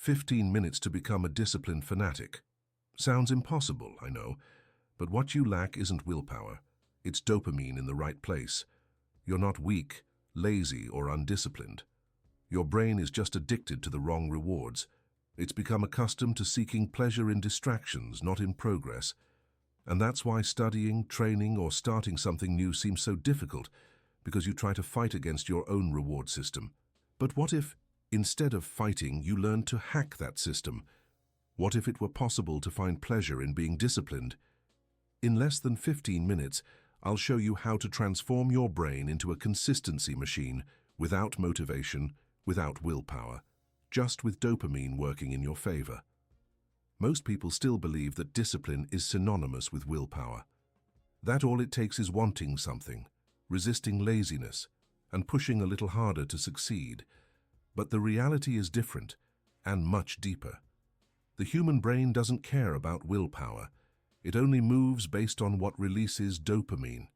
15 minutes to become a disciplined fanatic. Sounds impossible, I know, but what you lack isn't willpower. It's dopamine in the right place. You're not weak, lazy, or undisciplined. Your brain is just addicted to the wrong rewards. It's become accustomed to seeking pleasure in distractions, not in progress. And that's why studying, training, or starting something new seems so difficult, because you try to fight against your own reward system. But what if, instead of fighting, you learned to hack that system? What if it were possible to find pleasure in being disciplined? In less than 15 minutes, I'll show you how to transform your brain into a consistency machine without motivation, without willpower, just with dopamine working in your favor. Most people still believe that discipline is synonymous with willpower. That all it takes is wanting something, resisting laziness, and pushing a little harder to succeed. But the reality is different and much deeper. The human brain doesn't care about willpower. It only moves based on what releases dopamine.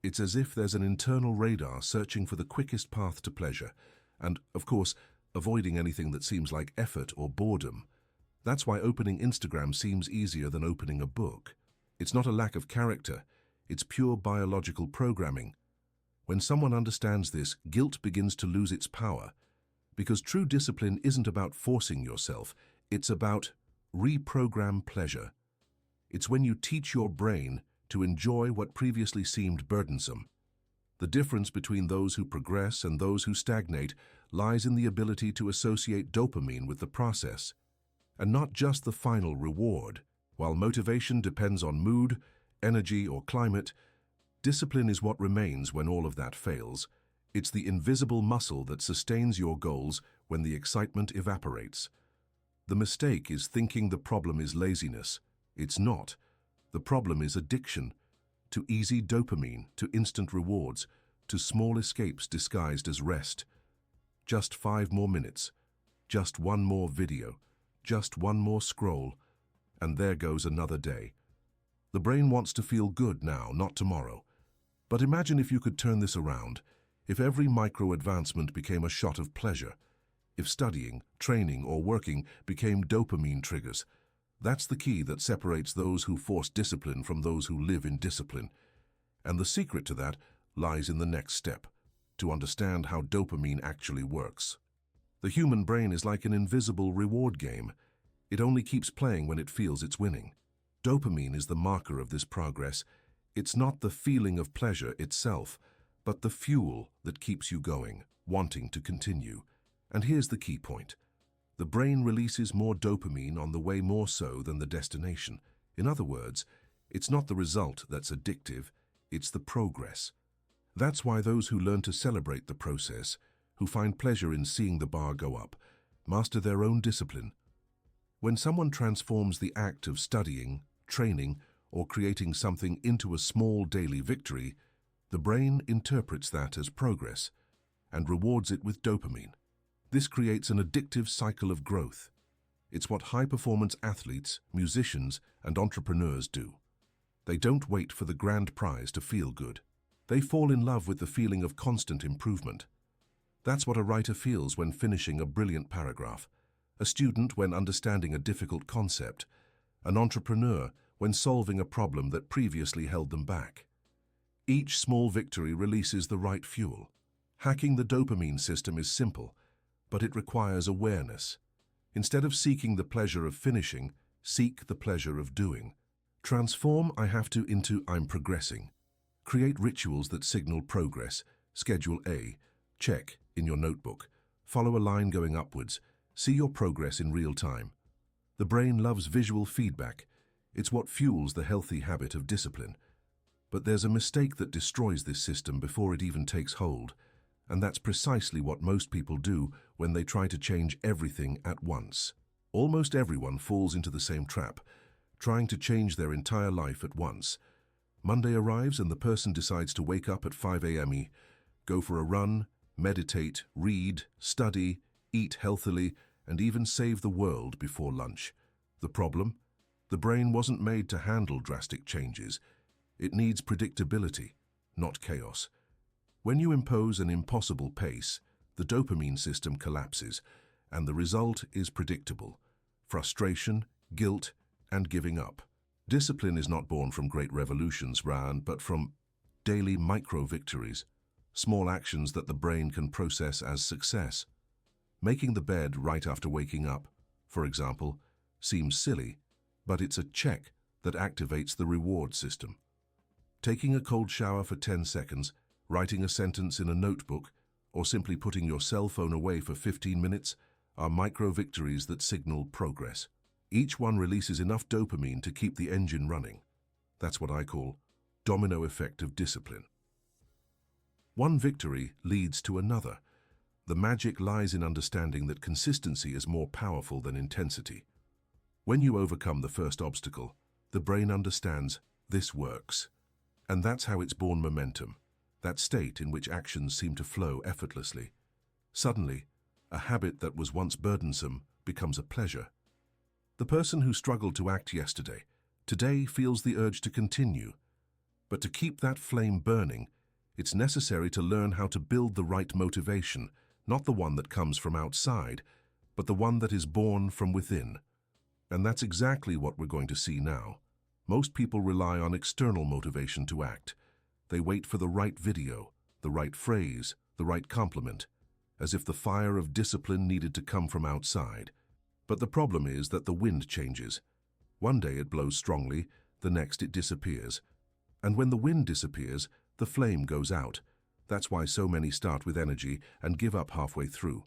It's as if there's an internal radar searching for the quickest path to pleasure, and, of course, avoiding anything that seems like effort or boredom. That's why opening Instagram seems easier than opening a book. It's not a lack of character, it's pure biological programming. When someone understands this, guilt begins to lose its power. Because true discipline isn't about forcing yourself, it's about reprogram pleasure. It's when you teach your brain to enjoy what previously seemed burdensome. The difference between those who progress and those who stagnate lies in the ability to associate dopamine with the process, and not just the final reward. While motivation depends on mood, energy, or climate, discipline is what remains when all of that fails. It's the invisible muscle that sustains your goals when the excitement evaporates. The mistake is thinking the problem is laziness. It's not. The problem is addiction, to easy dopamine, to instant rewards, to small escapes disguised as rest. Just 5 more minutes, just one more video, just one more scroll, and there goes another day. The brain wants to feel good now, not tomorrow. But imagine if you could turn this around, if every micro-advancement became a shot of pleasure, if studying, training, or working became dopamine triggers. That's the key that separates those who force discipline from those who live in discipline. And the secret to that lies in the next step, to understand how dopamine actually works. The human brain is like an invisible reward game. It only keeps playing when it feels it's winning. Dopamine is the marker of this progress. It's not the feeling of pleasure itself, but the fuel that keeps you going, wanting to continue. And here's the key point. The brain releases more dopamine on the way more so than the destination. In other words, it's not the result that's addictive, it's the progress. That's why those who learn to celebrate the process, who find pleasure in seeing the bar go up, master their own discipline. When someone transforms the act of studying, training, or creating something into a small daily victory, the brain interprets that as progress and rewards it with dopamine. This creates an addictive cycle of growth. It's what high-performance athletes, musicians, and entrepreneurs do. They don't wait for the grand prize to feel good. They fall in love with the feeling of constant improvement. That's what a writer feels when finishing a brilliant paragraph, a student when understanding a difficult concept, an entrepreneur when solving a problem that previously held them back. Each small victory releases the right fuel. Hacking the dopamine system is simple, but it requires awareness. Instead of seeking the pleasure of finishing, seek the pleasure of doing. Transform "I have to" into "I'm progressing." Create rituals that signal progress. Schedule A. Check in your notebook. Follow a line going upwards. See your progress in real time. The brain loves visual feedback. It's what fuels the healthy habit of discipline. But there's a mistake that destroys this system before it even takes hold. And that's precisely what most people do when they try to change everything at once. Almost everyone falls into the same trap, trying to change their entire life at once. Monday arrives and the person decides to wake up at 5 a.m., go for a run, meditate, read, study, eat healthily, and even save the world before lunch. The problem? The brain wasn't made to handle drastic changes. It needs predictability, not chaos. When you impose an impossible pace, the dopamine system collapses, and the result is predictable: frustration, guilt, and giving up. Discipline is not born from great revolutions, but from daily micro-victories, small actions that the brain can process as success. Making the bed right after waking up, for example, seems silly, but it's a check that activates the reward system. Taking a cold shower for 10 seconds, writing a sentence in a notebook, or simply putting your cell phone away for 15 minutes are micro-victories that signal progress. Each one releases enough dopamine to keep the engine running. That's what I call domino effect of discipline. One victory leads to another. The magic lies in understanding that consistency is more powerful than intensity. When you overcome the first obstacle, the brain understands this works. And that's how it's born momentum, that state in which actions seem to flow effortlessly. Suddenly, a habit that was once burdensome becomes a pleasure. The person who struggled to act yesterday, today feels the urge to continue. But to keep that flame burning, it's necessary to learn how to build the right motivation, not the one that comes from outside, but the one that is born from within. And that's exactly what we're going to see now. Most people rely on external motivation to act. They wait for the right video, the right phrase, the right compliment, as if the fire of discipline needed to come from outside. But the problem is that the wind changes. One day it blows strongly, the next it disappears. And when the wind disappears, the flame goes out. That's why so many start with energy and give up halfway through.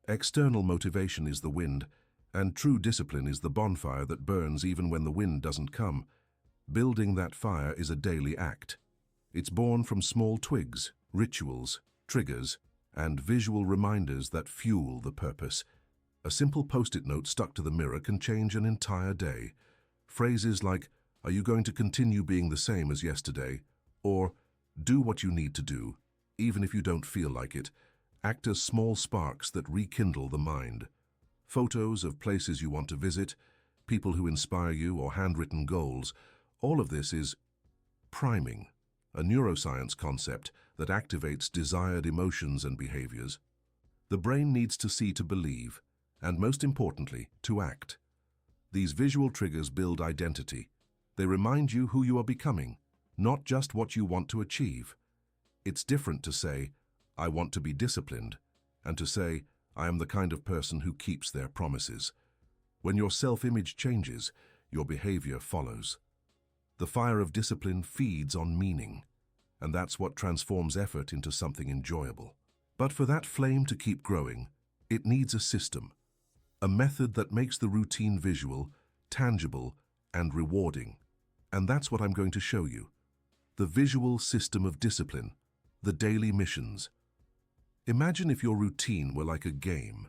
External motivation is the wind, and true discipline is the bonfire that burns even when the wind doesn't come. Building that fire is a daily act. It's born from small twigs, rituals, triggers, and visual reminders that fuel the purpose. A simple post-it note stuck to the mirror can change an entire day. Phrases like, "Are you going to continue being the same as yesterday?" or "Do what you need to do, even if you don't feel like it," act as small sparks that rekindle the mind. Photos of places you want to visit, people who inspire you, or handwritten goals, all of this is priming, a neuroscience concept that activates desired emotions and behaviors. The brain needs to see to believe, and most importantly, to act. These visual triggers build identity. They remind you who you are becoming, not just what you want to achieve. It's different to say, "I want to be disciplined," and to say, "I am the kind of person who keeps their promises." When your self-image changes, your behavior follows. The fire of discipline feeds on meaning, and that's what transforms effort into something enjoyable. But for that flame to keep growing, it needs a system, a method that makes the routine visual, tangible, and rewarding. And that's what I'm going to show you. The visual system of discipline, the daily missions. Imagine if your routine were like a game.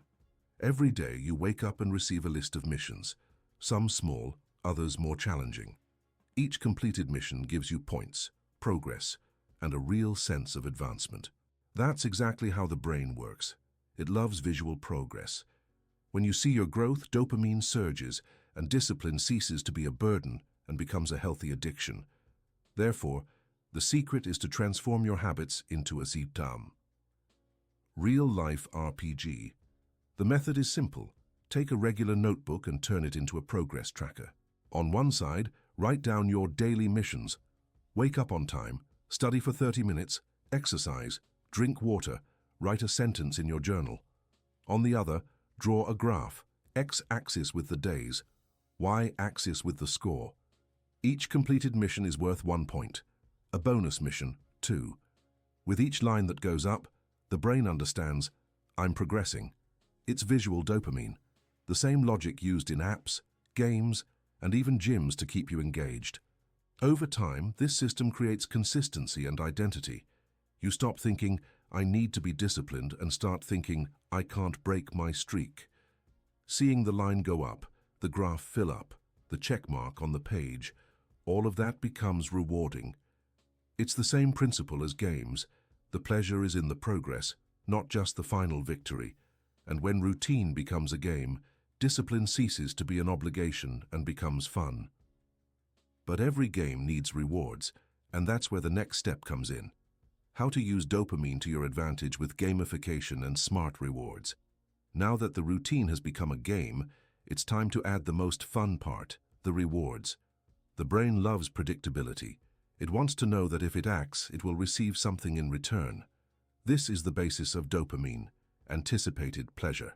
Every day you wake up and receive a list of missions, some small, others more challenging. Each completed mission gives you points, progress, and a real sense of advancement. That's exactly how the brain works. It loves visual progress. When you see your growth, dopamine surges, and discipline ceases to be a burden and becomes a healthy addiction. Therefore, the secret is to transform your habits into a zitam. Real-life RPG. The method is simple. Take a regular notebook and turn it into a progress tracker. On one side, write down your daily missions. Wake up on time, study for 30 minutes, exercise, drink water, write a sentence in your journal. On the other, draw a graph, x-axis with the days, y-axis with the score. Each completed mission is worth 1 point. A bonus mission, 2. With each line that goes up, the brain understands, "I'm progressing." It's visual dopamine, the same logic used in apps, games, and even gyms to keep you engaged. Over time, this system creates consistency and identity. You stop thinking, "I need to be disciplined," and start thinking, "I can't break my streak." Seeing the line go up, the graph fill up, the check mark on the page, all of that becomes rewarding. It's the same principle as games. The pleasure is in the progress, not just the final victory. And when routine becomes a game, discipline ceases to be an obligation and becomes fun. But every game needs rewards, and that's where the next step comes in. How to use dopamine to your advantage with gamification and smart rewards. Now that the routine has become a game, it's time to add the most fun part, the rewards. The brain loves predictability. It wants to know that if it acts, it will receive something in return. This is the basis of dopamine, anticipated pleasure.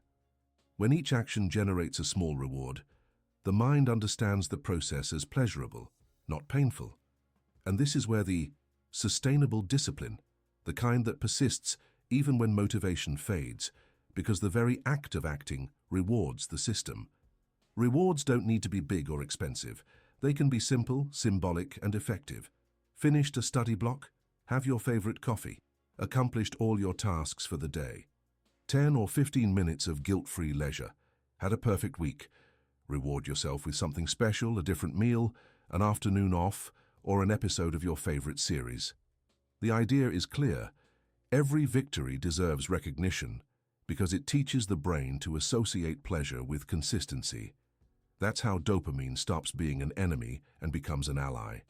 When each action generates a small reward, the mind understands the process as pleasurable, not painful. And this is where the sustainable discipline, the kind that persists even when motivation fades, because the very act of acting rewards the system. Rewards don't need to be big or expensive. They can be simple, symbolic, and effective. Finished a study block? Have your favorite coffee. Accomplished all your tasks for the day. 10 or 15 minutes of guilt-free leisure. Had a perfect week. Reward yourself with something special, a different meal, an afternoon off, or an episode of your favorite series. The idea is clear. Every victory deserves recognition because it teaches the brain to associate pleasure with consistency. That's how dopamine stops being an enemy and becomes an ally.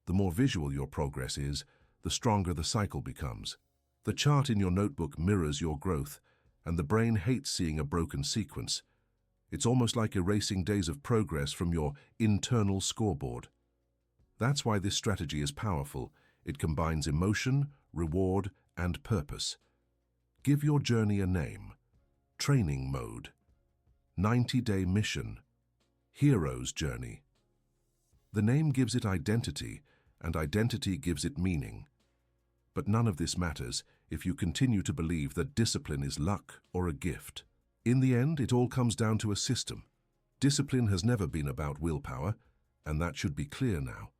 The more visual your progress is, the stronger the cycle becomes. The chart in your notebook mirrors your growth, and the brain hates seeing a broken sequence. It's almost like erasing days of progress from your internal scoreboard. That's why this strategy is powerful. It combines emotion, reward, and purpose. Give your journey a name. Training mode. 90-day mission. Hero's journey. The name gives it identity, and identity gives it meaning. But none of this matters if you continue to believe that discipline is luck or a gift. In the end, it all comes down to a system. Discipline has never been about willpower, and that should be clear now.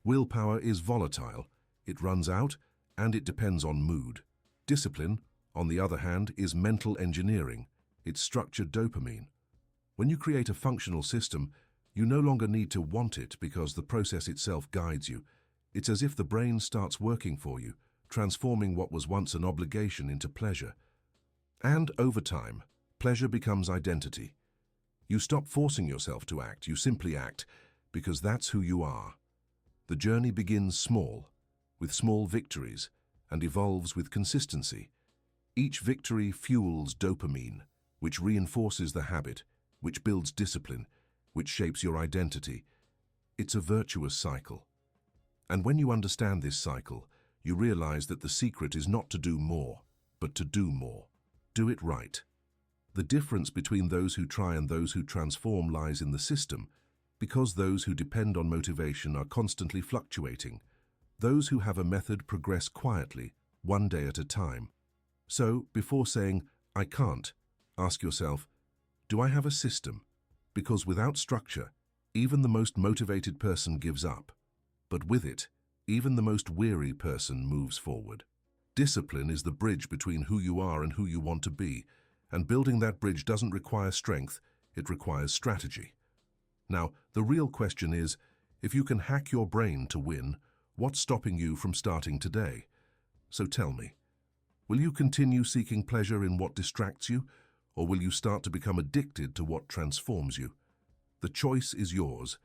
Willpower is volatile. It runs out, and it depends on mood. Discipline, on the other hand, is mental engineering. It's structured dopamine. When you create a functional system, you no longer need to want it because the process itself guides you. It's as if the brain starts working for you, transforming what was once an obligation into pleasure. And over time, pleasure becomes identity. You stop forcing yourself to act, you simply act, because that's who you are. The journey begins small, with small victories, and evolves with consistency. Each victory fuels dopamine, which reinforces the habit, which builds discipline, which shapes your identity. It's a virtuous cycle. And when you understand this cycle, you realize that the secret is not to do more, but to do more. Do it right. The difference between those who try and those who transform lies in the system, because those who depend on motivation are constantly fluctuating. Those who have a method progress quietly, one day at a time. So, before saying, "I can't," ask yourself, do I have a system? Because without structure, even the most motivated person gives up. But with it, even the most weary person moves forward. Discipline is the bridge between who you are and who you want to be, and building that bridge doesn't require strength, it requires strategy. Now, the real question is, if you can hack your brain to win, what's stopping you from starting today? So tell me, will you continue seeking pleasure in what distracts you, or will you start to become addicted to what transforms you? The choice is yours,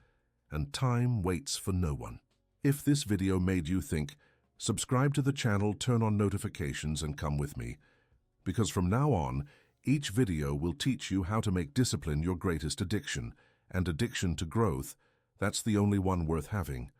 and time waits for no one. If this video made you think, subscribe to the channel, turn on notifications, and come with me. Because from now on, each video will teach you how to make discipline your greatest addiction, and addiction to growth, that's the only one worth having.